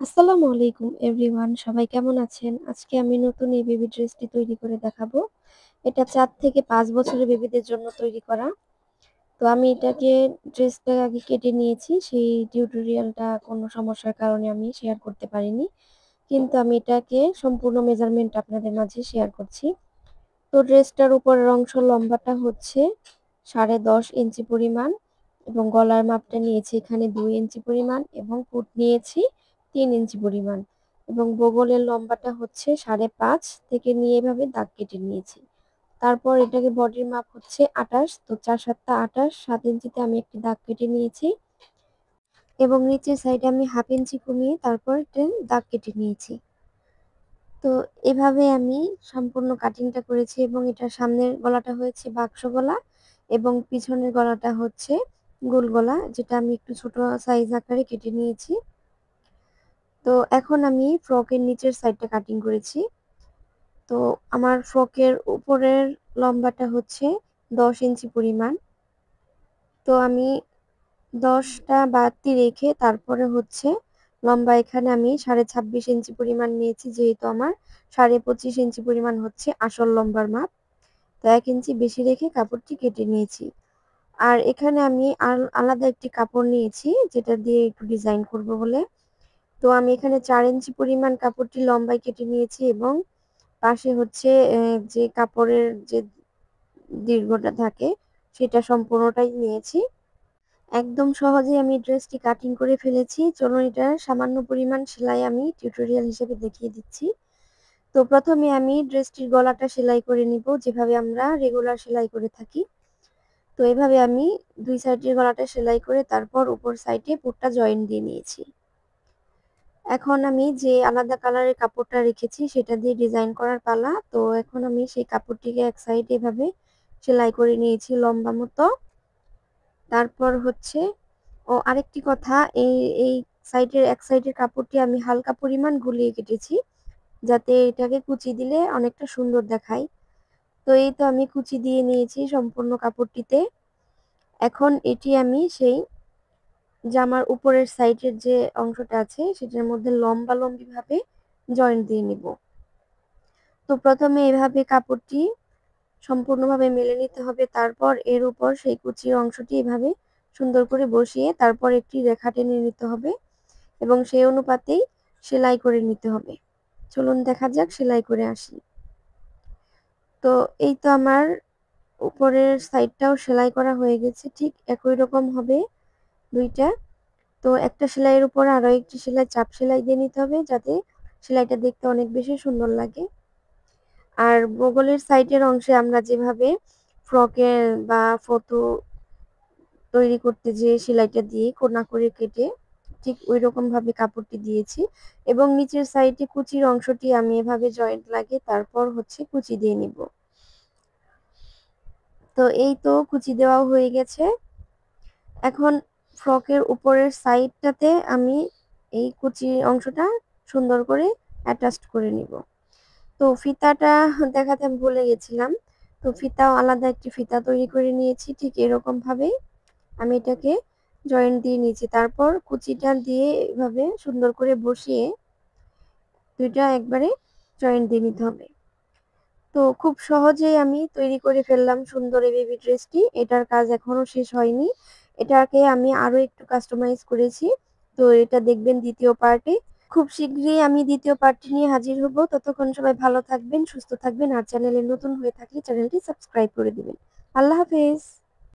আসসালামু আলাইকুম এভরিওয়ান, সবাই কেমন আছেন? আজকে আমি নতুন এই বেবি ড্রেসটি তৈরি করে দেখাবো। এটা ৪ থেকে ৫ বছরের বেবিদের জন্য তৈরি করা। তো আমি ড্রেসটা আগে কেটে নিয়েছি। সেই টিউটোরিয়ালটা কোনো সমস্যার কারণে আমি শেয়ার করতে পারিনি। কিন্তু আমি এটাকে সম্পূর্ণ মেজারমেন্ট আপনাদের মাঝে শেয়ার করছি। তো ড্রেসটার উপরের অংশ লম্বাটা হচ্ছে ১০.৫ ইঞ্চি পরিমাণ এবং গলার মাপটা নিয়েছি এখানে ২ ইঞ্চি পরিমাণ এবং পুট নিয়েছি ৩ ইঞ্চি পরিমাণ এবং বগলের লম্বাটা হচ্ছে ৫.৫ থেকে নিয়ে এভাবে দাগ কেটে নিয়েছি। তারপর এটাকে বডির মাপ হচ্ছে ২৮, তো ৪ ৭ ২৮, ৭ ইঞ্চিতে আমি একটি দাগ কেটে নিয়েছি এবং নিচের সাইডে আমি ১/২ ইঞ্চি কমিয়ে তারপর একটা দাগ কেটে নিয়েছি। তো এভাবে আমি সম্পূর্ণ কাটিংটা করেছি এবং এটার সামনের গলাটা হয়েছে বাক্স গলা এবং পিছনের গলাটা হচ্ছে গোল গলা, যেটা আমি একটু ছোট সাইজ আকারে কেটে নিয়েছি। তো এখন আমি ফ্রকের নিচের সাইডটা কাটিং করেছি। তো আমার ফ্রকের উপরের লম্বাটা হচ্ছে ১০ ইঞ্চি পরিমাণ। তো আমি ১০টা বাড়তি রেখে তারপরে হচ্ছে লম্বা এখানে আমি ২.৫ ইঞ্চি পরিমাণ নিয়েছি, যেহেতু আমার ২.৫ ইঞ্চি পরিমাণ হচ্ছে আসল লম্বার মাপ। তো ১ ইঞ্চি বেশি রেখে কাপড়টি কেটে নিয়েছি। আর এখানে আমি আলাদা একটি কাপড় নিয়েছি যেটা দিয়ে একটু ডিজাইন করব বলে। তো আমি এখানে ৪ ইঞ্চি পরিমাণ কাপড়টি লম্বায় কেটে নিয়েছি এবং পাশে হচ্ছে যে কাপড়ের যে দীর্ঘটা থাকে সেটা সম্পূর্ণটাই নিয়েছি। একদম সহজেই আমি ড্রেসটি কাটিং করে ফেলেছি। চলুন এটার সামান্য পরিমাণ সেলাই আমি টিউটোরিয়াল হিসেবে দেখিয়ে দিচ্ছি। তো প্রথমে আমি ড্রেসটির গলাটা সেলাই করে নিব যেভাবে আমরা রেগুলার সেলাই করে থাকি। তো এভাবে আমি ২ সাইডের গলাটা সেলাই করে তারপর উপর সাইডে পুটটা জয়েন দিয়ে নিয়েছি। এখন আমি যে আলাদা কালারের কাপড়টা রেখেছি সেটা দিয়ে ডিজাইন করার পালা। তো এখন আমি সেই কাপড়টিকে এক সাইডে এভাবে সেলাই করে নিয়েছি লম্বা মতো। তারপর হচ্ছে আরেকটি কথা, এই সাইডের এক সাইডের কাপড়টি আমি হালকা পরিমাণ গুলিয়ে কেটেছি, যাতে এটাকে কুচি দিলে অনেকটা সুন্দর দেখায়। তো এই তো আমি কুচি দিয়ে নিয়েছি সম্পূর্ণ কাপড়টিতে। এখন এটি আমি সেই জামার উপরের সাইডের যে অংশটা আছে সেটার মধ্যে লম্বালম্বি ভাবে জয়েন্ট দিয়ে নিব। তো প্রথমে এভাবে কাপড়টি সম্পূর্ণভাবে মেলে নিতে হবে, তারপর এর উপর সেই কুচির অংশটি এভাবে সুন্দর করে বসিয়ে তারপর একটি রেখা টেনে নিতে হবে এবং সেই অনুপাতেই সেলাই করে নিতে হবে। চলুন দেখা যাক সেলাই করে আসি। তো এই তো আমার উপরের সাইডটাও সেলাই করা হয়ে গেছে, ঠিক একই রকম হবে ২ টা। তো একটা সেলাইয়ের উপরে আরো একটি সেলাই চাপ সেলাই দিয়ে নিতে হবে যাতে সেলাইটা দেখতে অনেক বেশি সুন্দর লাগে। আর বগলের সাইডের অংশে আমরা যেভাবে ফ্রকের বা ফতো তৈরি করতে যেয়ে সেলাইটা দিয়ে কোনা করে কেটে ঠিক ঐরকম ভাবে কাপড়টি দিয়েছি এবং নিচের সাইডে কুচির অংশটি আমি এভাবে জয়েন্ট লাগিয়ে তারপর হচ্ছে কুচি দিয়ে নিব। তো এই তো কুচি দেওয়াও হয়ে গেছে। এখন ফ্রকের উপরের সাইডটাতে আমি এই কুচি অংশটা সুন্দর করে অ্যাটাচড করে নিব। তো ফিতাটা দেখাতে আমি ভুলে গেছিলাম। তো ফিতাও আলাদা একটি ফিতা তৈরি করে নিয়েছি, ঠিক এরকম ভাবেই আমি এটাকে জয়েন্ট দিয়ে নিয়েছি। তারপর কুচিটা দিয়ে এভাবে সুন্দর করে বসিয়ে ২ টা একবারে জয়েন্ট দিয়ে নিতে হবে। তো খুব সহজেই আমি তৈরি করে ফেললাম সুন্দর এই বেবি ড্রেসটি। এটার কাজ এখনো শেষ হয়নি। এটাকে আমি আরো একটু কাস্টমাইজ করেছি। তো এটা দেখবেন ২য় পার্টে। খুব শীঘ্রই আমি ২য় পার্টটি নিয়ে হাজির হব। ততক্ষণ সবাই ভালো থাকবেন, সুস্থ থাকবেন আর চ্যানেলে নতুন হয়ে থাকলে চ্যানেলটি সাবস্ক্রাইব করে দিবেন। আল্লাহ হাফেজ।